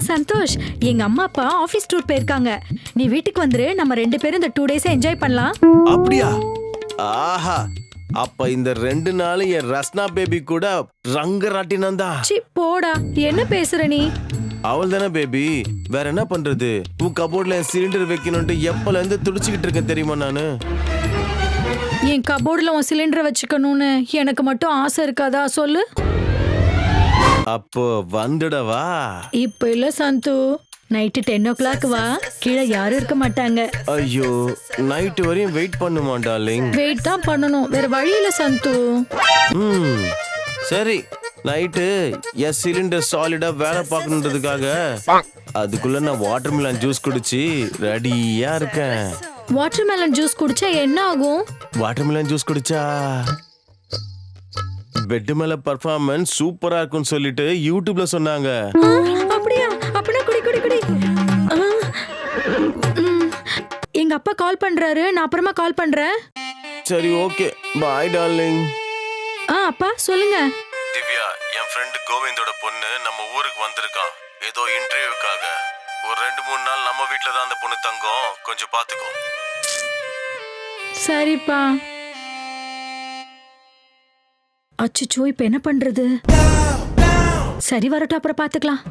சந்தோஷ், எங்க அம்மா அப்பா ஆபீஸ் டூர் போயிருக்காங்க. நீ வீட்டுக்கு வந்துரு, நம்ம 2 பேரும் இந்த 2 டேஸ் என்ஜாய் பண்ணலாம். அப்படியா? ஆஹா, அப்ப இந்த 2 நாள் என் ரஸ்னா பேபி கூட ரங்கராட்டினம் தான். சி போடா, என்ன பேசுற நீ? அவள் தானே பேபி, வேற என்ன பண்றது? உன் கபோர்ட்ல சிலிண்டர் வைக்கணும்ட்டு எப்பல இருந்து துடிச்சுக்கிட்டு இருக்கேன் தெரியுமா நானு? என் கபோர்டுல உன் சிலிண்டர் வச்சுக்கணும்னு எனக்கு மட்டும் ஆசை இருக்காதா சொல்லு? அப்போ வந்துடவா? இப்ப இல்ல சந்து, நைட்டு 10 o'clock வா, கீழே யாரும் இருக்க மாட்டாங்க. ஐயோ, நைட் வரையும் வெயிட் பண்ணுமா டார்லிங்? வெயிட் தான் பண்ணணும், வேற வழி இல்ல சந்து. சரி, நைட்டு என் சிலிண்டர் சாலிடா வேலை பார்க்கணுன்றதுக்காக அதுக்குள்ள நான் வாட்டர்மெலன் ஜூஸ் குடிச்சு ரெடியா இருக்கேன். வாட்டர்மெலன் ஜூஸ் குடிச்சா என்ன ஆகும்? வாட்டர்மெலன் ஜூஸ் குடிச்சா பெட் மேல பர்ஃபார்மன்ஸ் சூப்பரா இருக்கும்னு சொல்லிட்டு யூடியூப்ல சொன்னாங்க. அப்படியா? அப்பனா குடி குடி குடி. எங்க அப்பா கால் பண்றாரு, நான் அப்புறமா கால் பண்றேன். சரி, ஓகே, பை டார்லிங். அப்பா சொல்லுங்க. திவ்யா, என் ஃப்ரெண்ட் கோவிந்தோட பொண்ணு நம்ம ஊருக்கு வந்திருக்கான் ஏதோ இன்டர்வியூக்காக. ஒரு 2-3 நாள் நம்ம வீட்ல தான் அந்த பொண்ணு தங்கும், கொஞ்சம் பாத்துக்கோ. சரிப்பா. அச்சோ, இப்ப என்ன பண்றது? சரி, வரட்டும், அப்புறம் பாத்துக்கலாம்.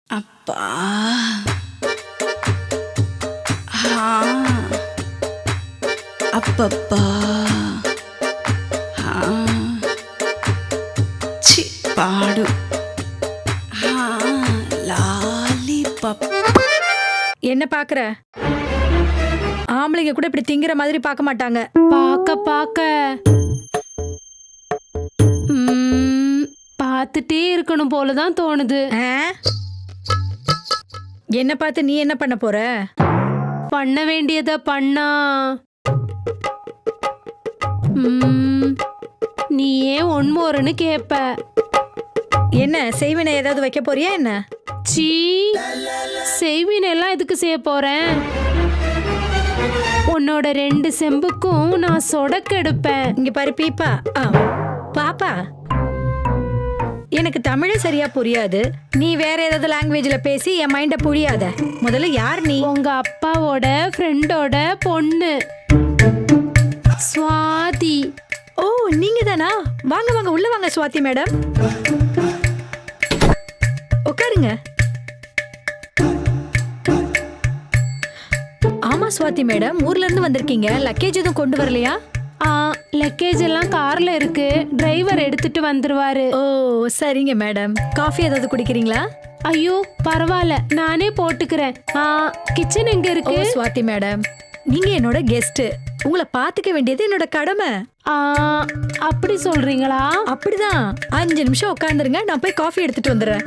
அப்பா, அப்பப்பா, சி பாடு, லாலிபப். என்ன பாக்குற? ஆம்பளைங்க கூட இப்படி திங்கிற மாதிரி பார்க்க மாட்டாங்க. பார்த்துட்டே இருக்கணும் போலதான் தோணுது. என்ன பார்த்து நீ என்ன பண்ண போற? பண்ண வேண்டியத பண்ணா நீ ஏன் ஒன்மோருன்னு கேப்ப. என்ன செய்வினை ஏதாவது வைக்க போறியா என்ன? சீ, செய்வினை எல்லாம் எதுக்கு செய்ய போறேன்? உன்னோட 2 செம்புக்கும் நான் சொடக்கெடுப்பேன். இங்க பாரு பீப்பா. பாப்பா, எனக்கு தமிழே சரியா புரியாது, நீ வேற ஏதாவது லாங்குவேஜ்ல பேசி என் மைண்ட புரியாத. முதல்ல யார் நீ? உங்க அப்பாவோட ஃப்ரெண்டோட பொண்ணு சுவாதி. ஓ, நீங்க தானா? வாங்க வாங்க, உள்ள வாங்க சுவாதி மேடம், உட்காருங்க. ஆமா சுவாதி மேடம், ஊர்ல இருந்து வந்திருக்கீங்க, லக்கேஜ் எதுவும் கொண்டு வரலையா? லக்கேஜ் எல்லாம் கார்ல இருக்கு, டிரைவர் எடுத்துட்டு வந்துருவாரு. ஓ சரிங்க மேடம். காஃபி ஏதாவது குடிக்கிறீங்களா? ஐயோ பரவாயில்ல, நானே போட்டுக்கிறேன். கிச்சன் எங்க இருக்கு? சுவாதி மேடம், நீங்க என்னோட கெஸ்ட், உங்களை பாத்துக்க வேண்டியது என்னோட கடமை. அப்படி சொல்றீங்களா? அப்படிதான். 5 நிமிஷம் உட்காந்துருங்க, நான் போய் காஃபி எடுத்துட்டு வந்துடுறேன்.